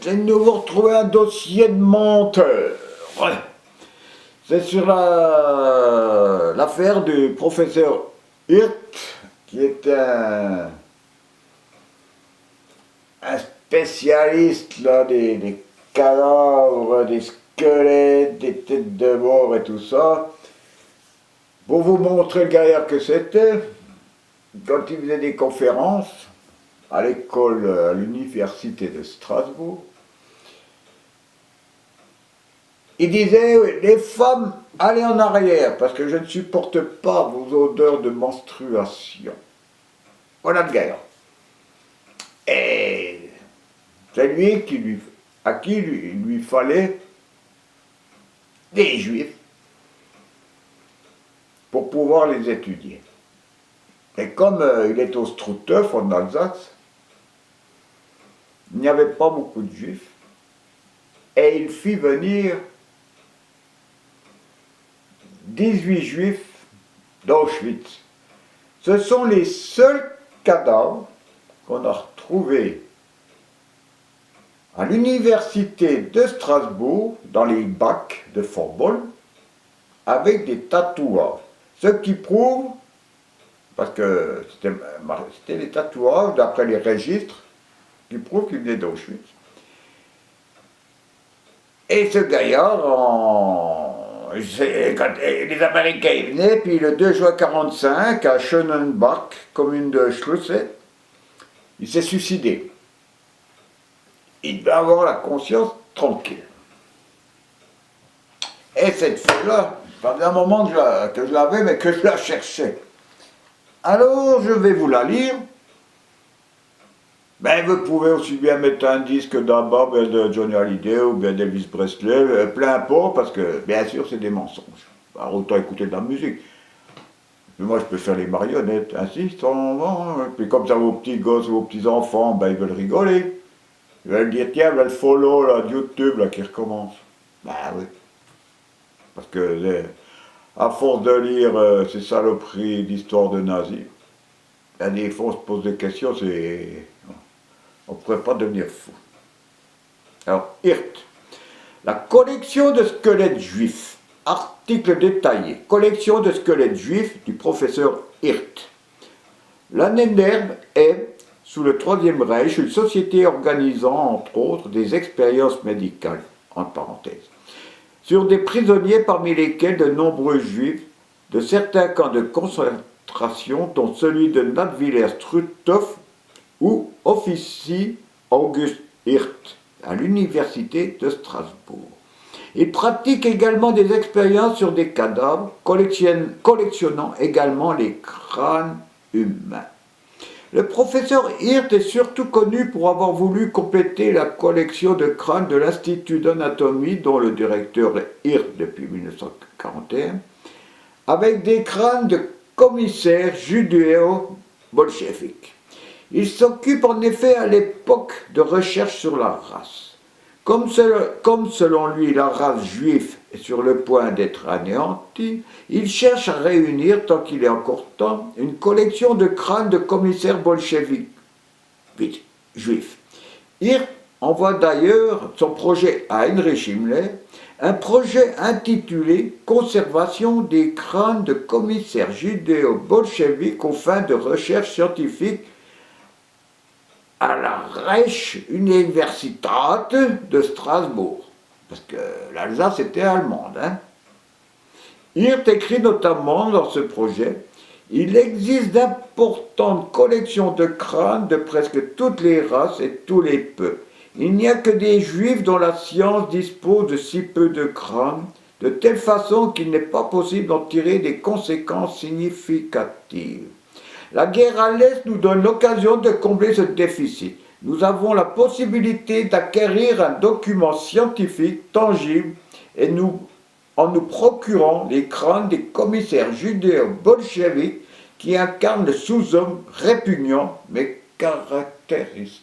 j'ai de nouveau retrouvé un dossier de menteur. Ouais. C'est sur l'affaire du professeur Hirt, qui était un spécialiste là, des cadavres, des squelettes, des têtes de mort et tout ça. Pour vous montrer le gaillard que c'était, quand il faisait des conférences à l'école, à l'université de Strasbourg, il disait, les femmes, allez en arrière, parce que je ne supporte pas vos odeurs de menstruation. Voilà le gaillard. Et c'est lui à qui il lui fallait des juifs pour pouvoir les étudier. Et comme il est au Struthof en Alsace, il n'y avait pas beaucoup de juifs, et il fit venir 18 juifs d'Auschwitz. Ce sont les seuls cadavres qu'on a retrouvés à l'université de Strasbourg, dans les bacs de Forbol, avec des tatouages. Ce qui prouve, parce que c'était les tatouages, d'après les registres, qui prouvent qu'il venait d'Auschwitz. Et ce gaillard, quand les Américains venaient, puis le 2 juin 1945, à Schönenbach, commune de Schlusset, il s'est suicidé. Il devait avoir la conscience tranquille. Et cette fille-là, ça faisait un moment que je l'avais, mais que je la cherchais. Alors, je vais vous la lire. Ben, vous pouvez aussi bien mettre un disque d'ABBA, de Johnny Hallyday ou bien d'Elvis Presley, plein pot, parce que, bien sûr, c'est des mensonges. Alors, autant écouter de la musique. Mais moi, je peux faire les marionnettes, ainsi, puis comme ça, vos petits gosses, vos petits enfants, ben, ils veulent rigoler. Ils veulent dire, tiens, ben, le follow, là, de YouTube, là, qui recommence. Ben oui. Parce que, à force de lire ces saloperies d'histoire de nazis, ben, des fois, on se pose des questions, on ne pourrait pas devenir fou. Alors, Hirt. La collection de squelettes juifs. Article détaillé. Collection de squelettes juifs du professeur Hirt. La Nenderb est, sous le Troisième Reich, une société organisant, entre autres, des expériences médicales, entre parenthèses, sur des prisonniers parmi lesquels de nombreux juifs de certains camps de concentration, dont celui de Nattwiller-Struthof, où officie August Hirt à l'université de Strasbourg. Il pratique également des expériences sur des cadavres, collectionnant également les crânes humains. Le professeur Hirt est surtout connu pour avoir voulu compléter la collection de crânes de l'Institut d'anatomie, dont le directeur est Hirt depuis 1941, avec des crânes de commissaires judéo-bolcheviques. Il s'occupe en effet à l'époque de recherches sur la race. Comme selon lui la race juive est sur le point d'être anéantie, il cherche à réunir, tant qu'il est encore temps, une collection de crânes de commissaires bolcheviques juifs. Hirt envoie d'ailleurs son projet à Heinrich Himmler, un projet intitulé « Conservation des crânes de commissaires judéo-bolcheviques aux fins de recherche scientifique » à la Reichsuniversität de Strasbourg, parce que l'Alsace était allemande. Hirt écrit notamment dans ce projet « Il existe d'importantes collections de crânes de presque toutes les races et tous les peuples. Il n'y a que des juifs dont la science dispose de si peu de crânes, de telle façon qu'il n'est pas possible d'en tirer des conséquences significatives. La guerre à l'Est nous donne l'occasion de combler ce déficit. Nous avons la possibilité d'acquérir un document scientifique tangible et en nous procurant les crânes des commissaires judéo-bolcheviques qui incarnent le sous-homme répugnant mais caractéristique.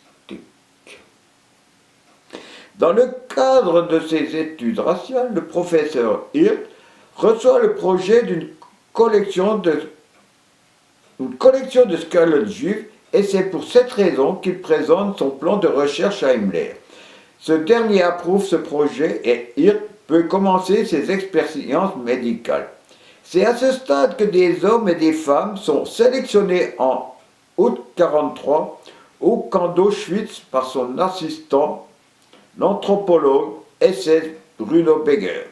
Dans le cadre de ses études raciales, le professeur Hirt reçoit le projet d'une collection de squelettes juifs, et c'est pour cette raison qu'il présente son plan de recherche à Himmler. Ce dernier approuve ce projet et Hirt peut commencer ses expériences médicales. C'est à ce stade que des hommes et des femmes sont sélectionnés en août 1943 au camp d'Auschwitz par son assistant, l'anthropologue SS Bruno Beger,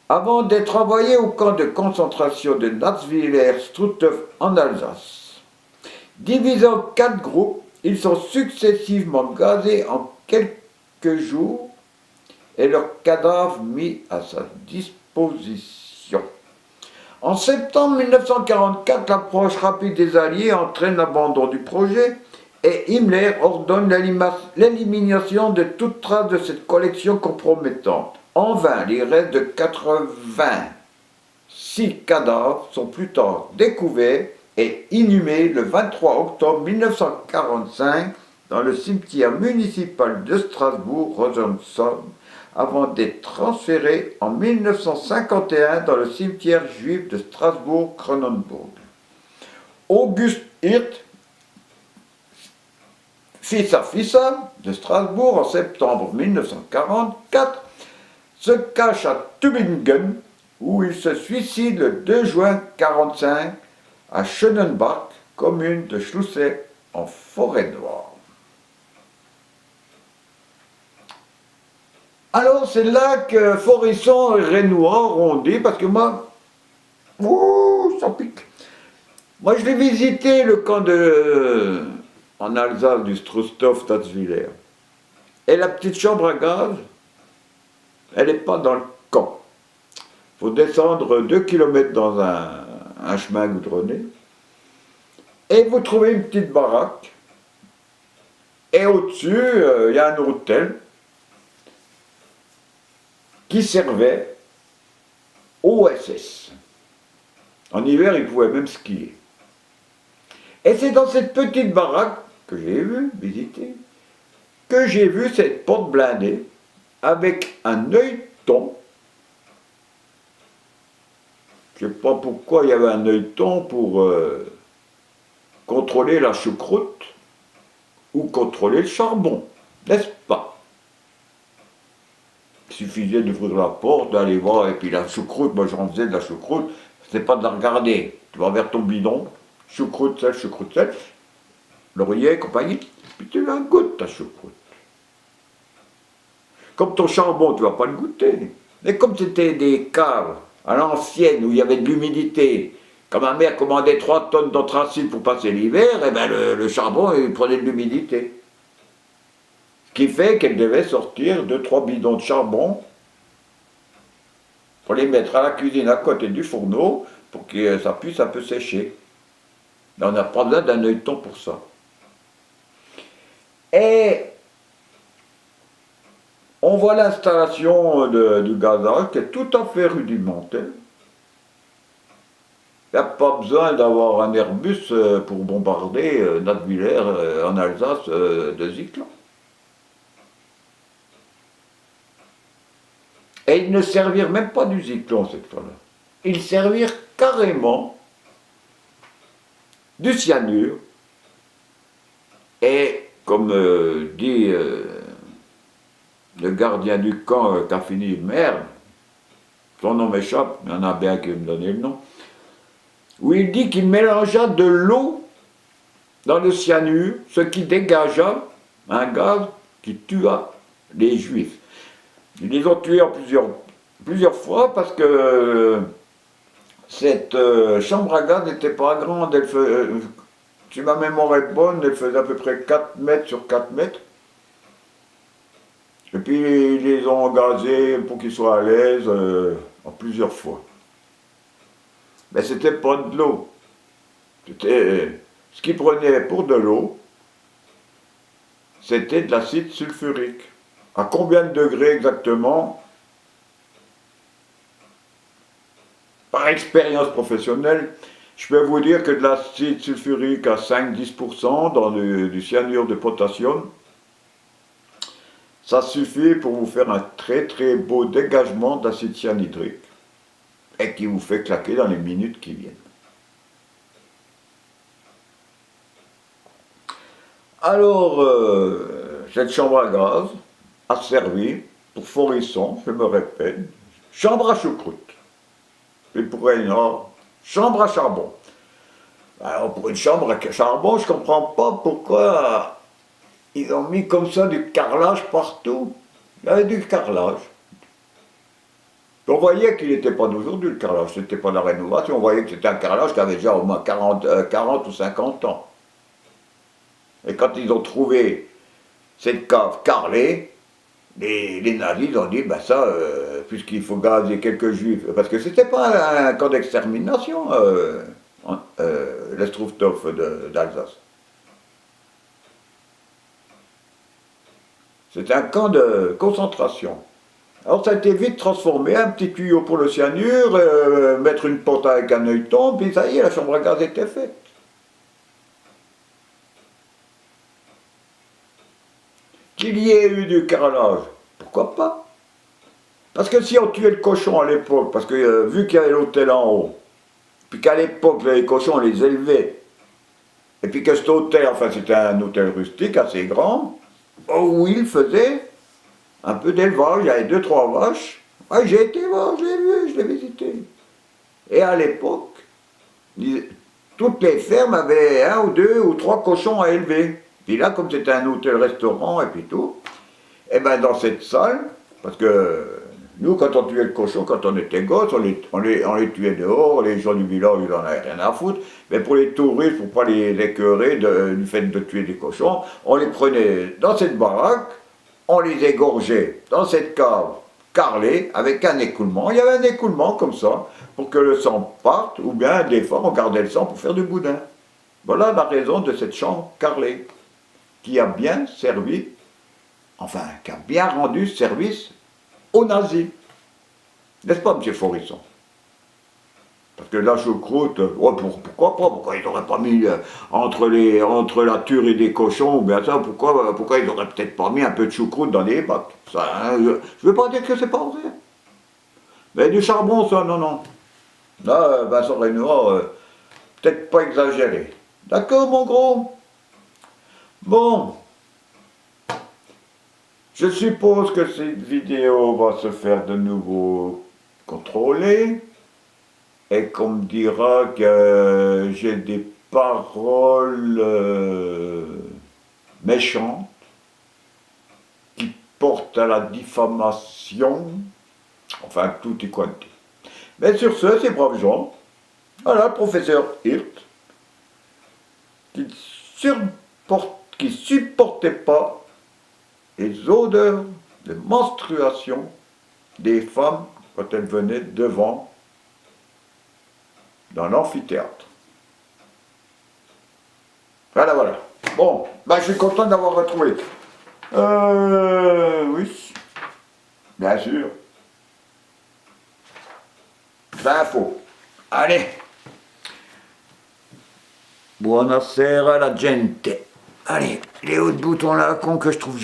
avant d'être envoyés au camp de concentration de Natzwiller-Struthof en Alsace. Divisés en 4 groupes, ils sont successivement gazés en quelques jours et leurs cadavres mis à sa disposition. En septembre 1944, l'approche rapide des Alliés entraîne l'abandon du projet et Himmler ordonne l'élimination de toute trace de cette collection compromettante. En vain, les restes de 86 cadavres sont plus tard découverts et inhumés le 23 octobre 1945 dans le cimetière municipal de Strasbourg-Rosenheim, avant d'être transférés en 1951 dans le cimetière juif de Strasbourg-Cronenbourg. August Hirt, fils à Fissa de Strasbourg en septembre 1944, se cache à Tübingen où il se suicide le 2 juin 1945 à Schönenbach, commune de Schlussee en Forêt-Noire. Alors c'est là que Forisson et Renoir ont dit, parce que moi, ça pique. Moi je l'ai visité le camp en Alsace du Struthof-Natzwiller. Et la petite chambre à gaz, elle n'est pas dans le camp. Il faut descendre 2 km dans un chemin goudronné. Et vous trouvez une petite baraque. Et au-dessus, il y a un hôtel qui servait aux SS. En hiver, ils pouvaient même skier. Et c'est dans cette petite baraque que j'ai visité, que j'ai vu cette porte blindée avec un œilleton. Je ne sais pas pourquoi il y avait un œilleton pour contrôler la choucroute ou contrôler le charbon, n'est-ce pas? Il suffisait d'ouvrir la porte, d'aller voir, et puis la choucroute, moi j'en faisais de la choucroute, c'est pas de la regarder. Tu vas vers ton bidon, choucroute, sel, laurier, compagnie, puis tu la goûtes ta choucroute. Comme ton charbon, tu vas pas le goûter. Mais comme c'était des caves à l'ancienne où il y avait de l'humidité, quand ma mère commandait 3 tonnes d'anthracite pour passer l'hiver, et ben le charbon, il prenait de l'humidité. Ce qui fait qu'elle devait sortir 2-3 bidons de charbon pour les mettre à la cuisine à côté du fourneau pour que ça puisse un peu sécher. Mais on n'a pas besoin d'un œilleton pour ça. Et on voit l'installation du gazage qui est tout à fait rudimentaire. Il n'y a pas besoin d'avoir un Airbus pour bombarder Natzwiller en Alsace de Zyklon. Et ils ne servirent même pas du Zyklon cette fois-là. Ils servirent carrément du cyanure. Et comme dit le gardien du camp qui a fini merde, son nom m'échappe, il y en a bien qui me donner le nom, où il dit qu'il mélangea de l'eau dans le cyanure, ce qui dégagea un gaz qui tua les Juifs. Ils les ont tués en plusieurs fois parce que cette chambre à gaz n'était pas grande. Si ma mémoire est bonne, elle faisait à peu près 4 mètres sur 4 mètres. Et puis ils les ont gazés pour qu'ils soient à l'aise en plusieurs fois. Mais c'était pas de l'eau. C'était ce qu'ils prenaient pour de l'eau, c'était de l'acide sulfurique. À combien de degrés exactement? Par expérience professionnelle, je peux vous dire que de l'acide sulfurique à 5-10% dans du cyanure de potassium, ça suffit pour vous faire un très très beau dégagement d'acide cyanhydrique et qui vous fait claquer dans les minutes qui viennent. Alors, cette chambre à gaz, a servi pour Forisson, je me répète, chambre à choucroute. Et pour Nord, chambre à charbon. Alors pour une chambre à charbon, je ne comprends pas pourquoi ils ont mis comme ça du carrelage partout. Il y avait du carrelage. On voyait qu'il n'était pas d'aujourd'hui le carrelage, c'était pas de la rénovation, on voyait que c'était un carrelage qui avait déjà au moins 40 ou 50 ans. Et quand ils ont trouvé cette cave carrelée, les nazis ont dit, ben ça, puisqu'il faut gazer quelques juifs, parce que c'était pas un camp d'extermination, l'Estrufthof d'Alsace. C'était un camp de concentration. Alors ça a été vite transformé, un petit tuyau pour le cyanure, mettre une porte avec un œilleton, puis ça y est, la chambre à gaz était faite. Qu'il y ait eu du carrelage, pourquoi pas? Parce que si on tuait le cochon à l'époque, parce que vu qu'il y avait l'hôtel en haut, puis qu'à l'époque les cochons on les élevait, et puis que cet hôtel, enfin c'était un hôtel rustique assez grand, où il faisait un peu d'élevage, il y avait 2-3 vaches. Ah, j'ai été voir, je l'ai vu, je l'ai visité. Et à l'époque, toutes les fermes avaient 1 ou 2 ou 3 cochons à élever. Puis là, comme c'était un hôtel-restaurant et puis tout, et bien dans cette salle, parce que nous, quand on tuait le cochon, quand on était gosses, on les tuait dehors, les gens du village, ils n'en avaient rien à foutre, mais pour les touristes, pour ne pas les écœurer du fait de tuer des cochons, on les prenait dans cette baraque, on les égorgeait dans cette cave carrelée avec un écoulement. Il y avait un écoulement comme ça pour que le sang parte, ou bien des fois on gardait le sang pour faire du boudin. Voilà la raison de cette chambre carrelée qui a bien servi, enfin qui a bien rendu service aux nazis. N'est-ce pas, M. Forisson? Parce que la choucroute, ouais, pourquoi pas? Pourquoi ils n'auraient pas mis entre la tuerie des cochons, ou bien ça, pourquoi ils n'auraient peut-être pas mis un peu de choucroute dans les bacs? Ça, hein, je ne veux pas dire que c'est pas vrai. Mais du charbon, ça, non, non. Là, Vincent Renoir, peut-être pas exagéré. D'accord, mon gros? Bon. Je suppose que cette vidéo va se faire de nouveau contrôler. Et qu'on me dira que j'ai des paroles méchantes qui portent à la diffamation, enfin tout est quanti. Mais sur ce, ces braves gens, voilà le professeur Hirt, qui supportait pas les odeurs de menstruation des femmes quand elles venaient devant dans l'amphithéâtre. Voilà, voilà. Bon, ben, je suis content d'avoir retrouvé. Oui, bien sûr. L'info. Allez. Buonasera la gente. Allez, les hauts de boutons là, con que je trouve.